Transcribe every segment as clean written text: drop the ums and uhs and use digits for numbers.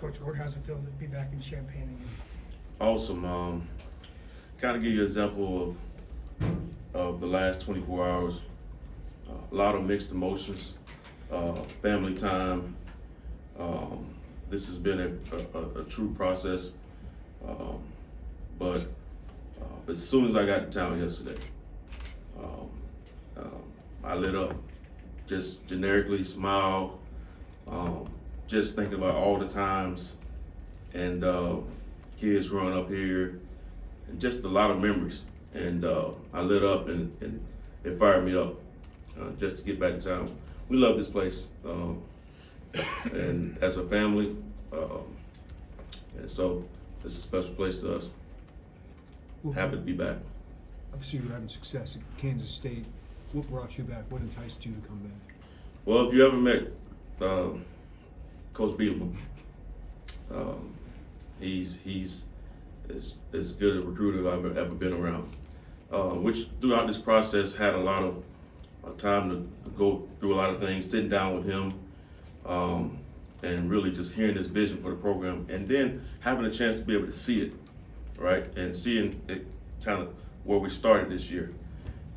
Coach Ward, how's it feel to be back in Champaign again? Awesome. Kind of give you an example of the last 24 hours. A lot of mixed emotions, family time. This has been a true process. But as soon as I got to town yesterday, I lit up. Just generically smiled, just thinking about all the times and kids growing up here, and just a lot of memories. And I lit up, and it fired me up just to get back to town. We love this place, and as a family, and so it's a special place to us. Happy to be back. Obviously, you're having success at Kansas State. What brought you back? What enticed you to come back? Well, if you ever met Coach Bielema, he's as good a recruiter I've ever been around. Which throughout this process had a lot of time to go through a lot of things, sitting down with him, and really just hearing his vision for the program, and then having a chance to be able to see it, right, and seeing it kind of where we started this year,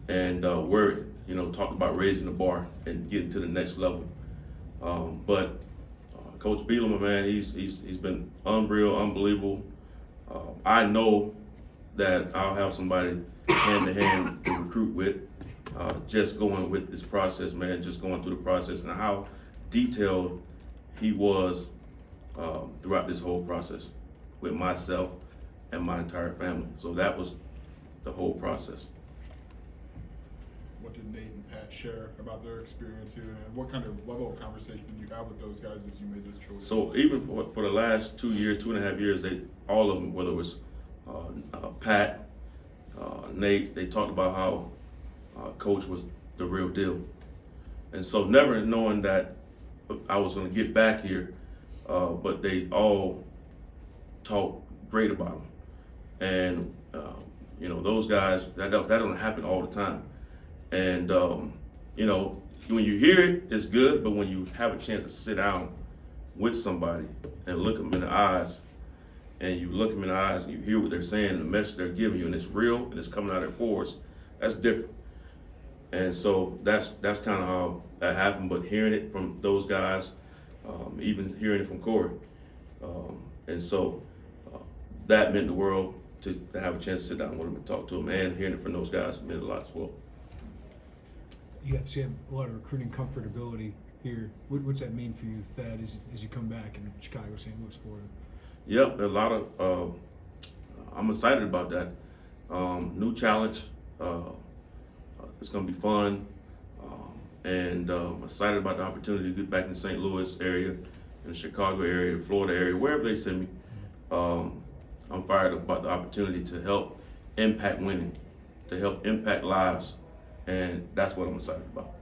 and where talked about raising the bar and getting to the next level. But Coach Bielema, man, he's been unreal, unbelievable. I know that I'll have somebody hand to hand to recruit with, just going with this process, man, just going through the process, and how detailed he was throughout this whole process with myself and my entire family. So that was the whole process. What did Nate and Pat share about their experience here, and what kind of level of conversation did you have with those guys as you made this choice? So even for the last 2 years, 2.5 years, all of them, whether it was Pat, Nate, they talked about how Coach was the real deal. And so never knowing that I was going to get back here, but they all talked great about him. And those guys, that doesn't happen all the time. And when you hear it, it's good, but when you have a chance to sit down with somebody and look them in the eyes, and you look them in the eyes and you hear what they're saying and the message they're giving you, and it's real and it's coming out of their pores, that's different. And so that's kind of how that happened. But hearing it from those guys, even hearing it from Corey, and so that meant the world to have a chance to sit down with them and talk to them, and hearing it from those guys meant a lot as well. You have a lot of recruiting comfortability here. What's that mean for you, Thad, as you come back in Chicago, St. Louis, Florida? Yep, there's a lot of. I'm excited about that. New challenge. It's gonna be fun, and I'm excited about the opportunity to get back in the St. Louis area, in the Chicago area, Florida area, wherever they send me. I'm fired up about the opportunity to help impact winning, to help impact lives, and that's what I'm excited about.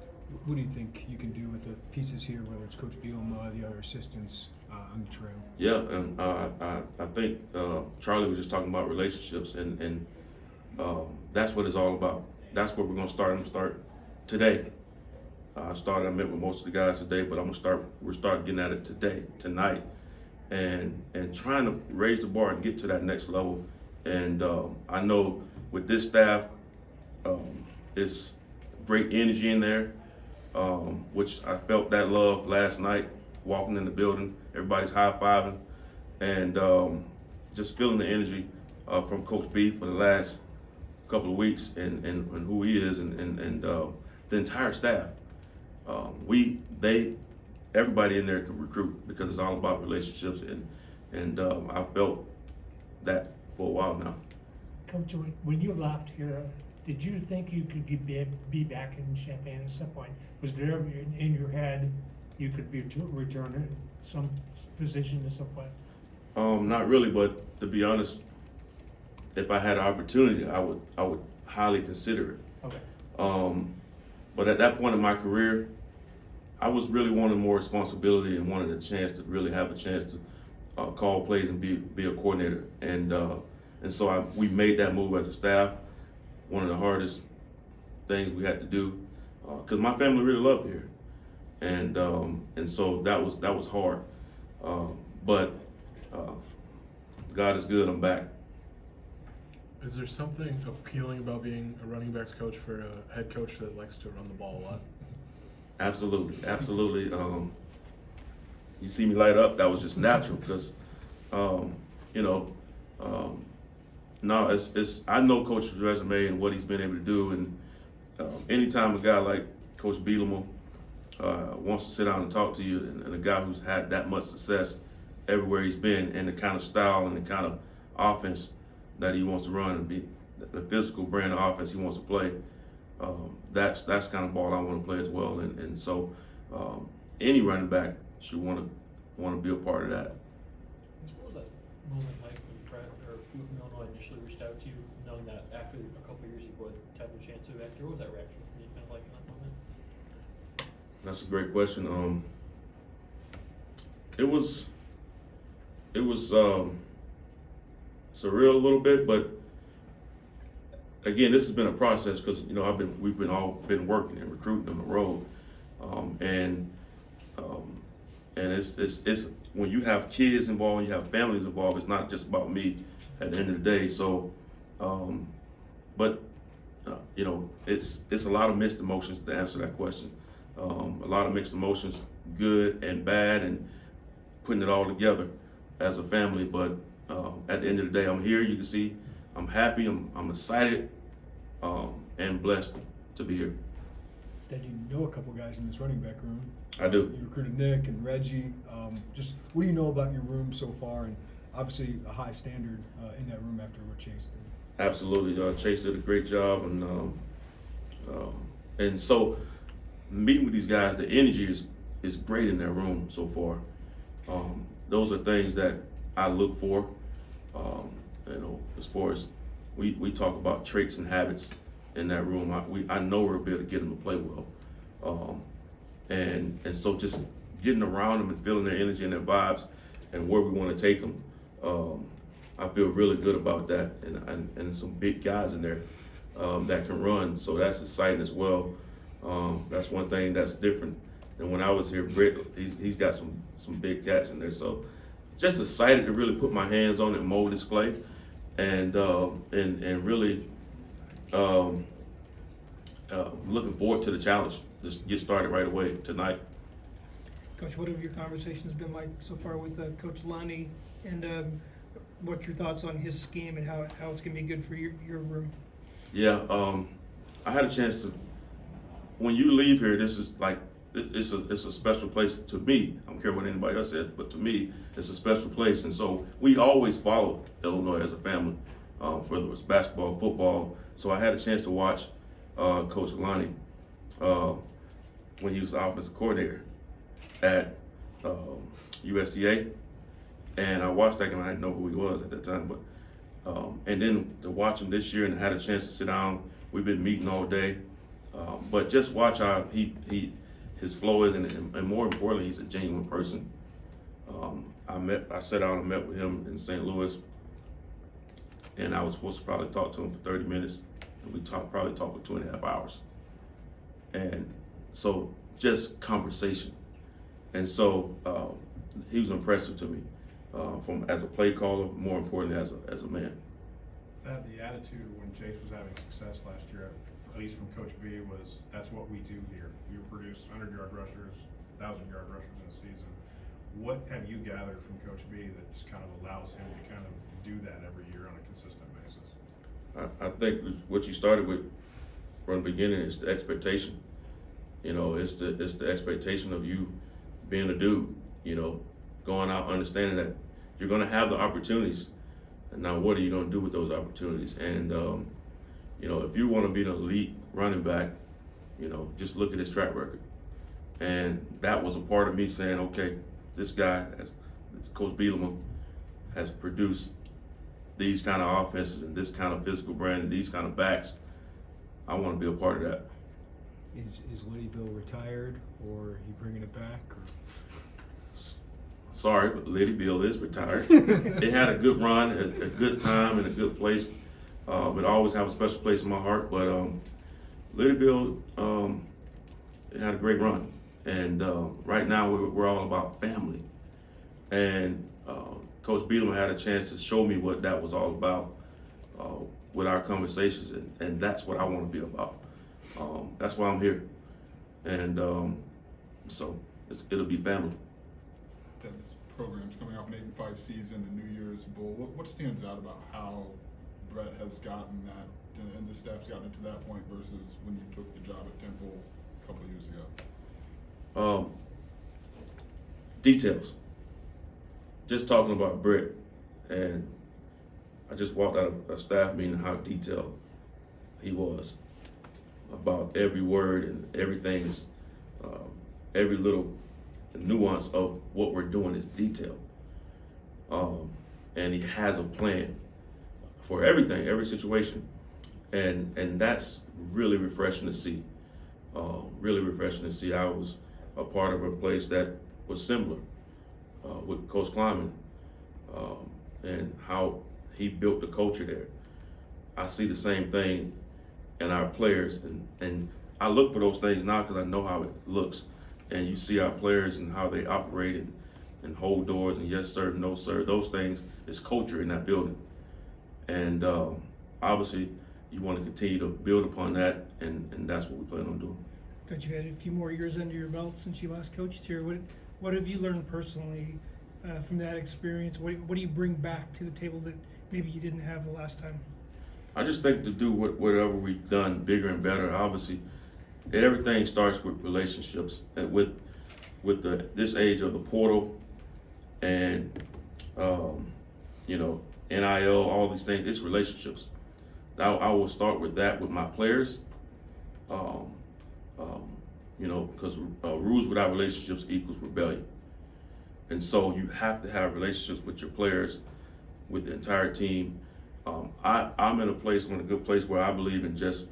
What do you think you can do with the pieces here, whether it's Coach Bielema, the other assistants on the trail? Yeah, and I think Charlie was just talking about relationships, and that's what it's all about. That's where we're gonna start. I'm gonna start today. I met with most of the guys today, but we're starting getting at it today, tonight, and trying to raise the bar and get to that next level. And I know with this staff, it's great energy in there, which I felt that love last night, walking in the building, everybody's high-fiving, and just feeling the energy from Coach B for the last couple of weeks, and who he is, and the entire staff. Everybody in there can recruit because it's all about relationships, and I felt that for a while now. Coach, when you left here, did you think you could be back in Champaign at some point? Was there ever in your head you could be return to some position at some point? Not really, but to be honest, if I had an opportunity, I would highly consider it. Okay. But at that point in my career, I was really wanting more responsibility and wanted a chance to really have a chance to call plays and be a coordinator. And so we made that move as a staff. One of the hardest things we had to do, because my family really loved here, and so that was hard. But God is good. I'm back. Is there something appealing about being a running backs coach for a head coach that likes to run the ball a lot? Absolutely, absolutely. You see me light up. That was just natural because, you know, no, it's. I know Coach's resume and what he's been able to do, and anytime a guy like Coach Bielema wants to sit down and talk to you, and a guy who's had that much success everywhere he's been, and the kind of style and the kind of offense that he wants to run, and be the physical brand of offense he wants to play. That's kind of ball I want to play as well, and so any running back should want to be a part of that. What was that moment like when Bret or who from Illinois initially reached out to you, knowing that after a couple of years you would have a chance to go back here? What was that reaction from you, kind of like in that moment? That's a great question. It was surreal a little bit, but again, this has been a process because we've all been working and recruiting on the road, and it's when you have kids involved, when you have families involved, it's not just about me at the end of the day. So, but it's a lot of mixed emotions to answer that question. A lot of mixed emotions, good and bad, and putting it all together as a family. But at the end of the day, I'm here. You can see I'm happy. I'm excited and blessed to be here. Dad, you know a couple guys in this running back room. I do. You recruited Nick and Reggie. Just what do you know about your room so far? And obviously a high standard in that room after what Chase did. Absolutely. Chase did a great job, and so meeting with these guys, the energy is great in that room so far. Those are things that I look for. As far as we talk about traits and habits in that room, I know we'll be able to get them to play well, and so just getting around them and feeling their energy and their vibes and where we want to take them. I feel really good about that, and some big guys in there that can run, so that's exciting as well. That's one thing that's different than when I was here. Bret, he's got some big cats in there, so just excited to really put my hands on it and mold this clay, and really looking forward to the challenge. Just get started right away tonight. Coach, what have your conversations been like so far with Coach Lonnie, and what's your thoughts on his scheme and how it's going to be good for your room? Yeah, I had a chance to. When you leave here, this is like it's a special place to me. I don't care what anybody else says, but to me, it's a special place. And so we always follow Illinois as a family, whether it was basketball, football. So I had a chance to watch Coach Lonnie when he was the offensive coordinator at USDA, and I watched that game. I didn't know who he was at that time, but and then to watch him this year and had a chance to sit down. We've been meeting all day, but just watch how his flow is, and more importantly, he's a genuine person. I sat down and met with him in St. Louis, and I was supposed to probably talk to him for 30 minutes, and we probably talked for 2.5 hours. And so just conversation. And so he was impressive to me, from as a play caller, more importantly as a man. That the attitude when Chase was having success last year, at least from Coach B, was that's what we do here. We produce 100-yard rushers, 1,000-yard rushers in a season. What have you gathered from Coach B that just kind of allows him to kind of do that every year on a consistent basis? I think what you started with from the beginning is the expectation. It's the expectation of you being a dude, going out understanding that you're going to have the opportunities. And now what are you going to do with those opportunities? And, if you want to be an elite running back, just look at his track record. And that was a part of me saying, okay, this guy, as Coach Bielema, has produced these kind of offenses and this kind of physical brand and these kind of backs. I want to be a part of that. Is Liddy Bill retired, or are you bringing it back? Or? Sorry, but Liddy Bill is retired. It had a good run, a good time, and a good place. It always have a special place in my heart. But Liddy Bill, it had a great run, and right now we're all about family. And Coach Bielema had a chance to show me what that was all about with our conversations, and that's what I want to be about. That's why I'm here, and so it'll be family. This program's coming off an 8-5 season, a New Year's Bowl. What stands out about how Bret has gotten that, and the staff's gotten it to that point versus when you took the job at Temple a couple of years ago? Details. Just talking about Bret, and I just walked out of a staff meeting how detailed he was about every word and everything is every little nuance of what we're doing is detailed. And he has a plan for everything, every situation. And that's really refreshing to see. Really refreshing to see. I was a part of a place that was similar with Coach Kleiman and how he built the culture there. I see the same thing in our players, and I look for those things now because I know how it looks. And you see our players and how they operate and hold doors and yes sir, no sir. Those things is culture in that building. And obviously you want to continue to build upon that, and that's what we plan on doing. Coach, you've had a few more years under your belt since you last coached here. What have you learned personally from that experience? What do you bring back to the table that maybe you didn't have the last time? I just think to do whatever we've done bigger and better. Obviously, everything starts with relationships, and with this age of the portal and NIL, all these things. It's relationships. I will start with that with my players. Because rules without relationships equals rebellion. And so you have to have relationships with your players, with the entire team. I'm in a good place where I believe in just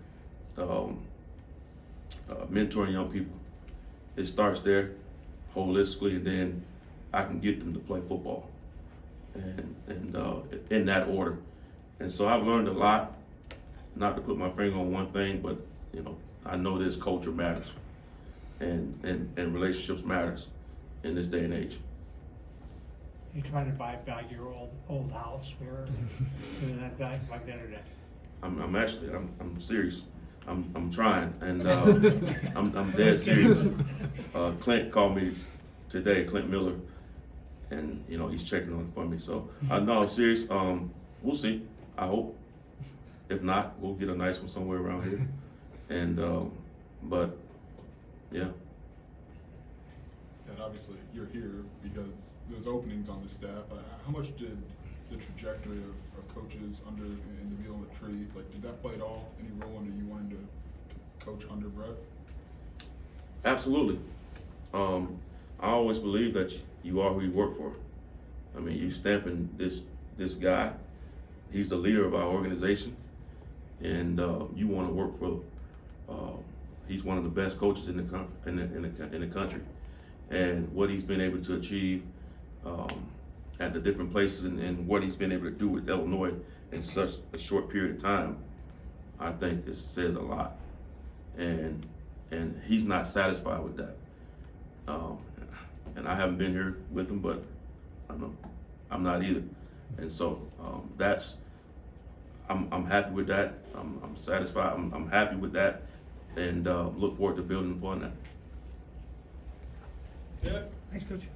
mentoring young people. It starts there holistically, and then I can get them to play football and in that order. And so I've learned a lot, not to put my finger on one thing, but I know this culture matters and relationships matters in this day and age. You trying to buy back your old house where doing that guy like that or that? I'm serious. I'm trying, and I'm dead serious. Clint called me today, Clint Miller, and he's checking on it for me. So I know I'm serious. We'll see. I hope. If not, we'll get a nice one somewhere around here. And but yeah. And obviously you're here because there's openings on the staff. How much did the trajectory of coaches under in the Bielema tree, did that play at all any role into you wanting to coach under Bret? Absolutely. I always believe that you are who you work for. I mean, you stamping this guy. He's the leader of our organization, and you want to work for. He's one of the best coaches in the country, and what he's been able to achieve at the different places, and what he's been able to do with Illinois in such a short period of time, I think it says a lot. And he's not satisfied with that. And I haven't been here with him, but I'm not either. And so I'm happy with that. I'm satisfied. I'm happy with that, and look forward to building upon that. Yeah. Thanks, Coach.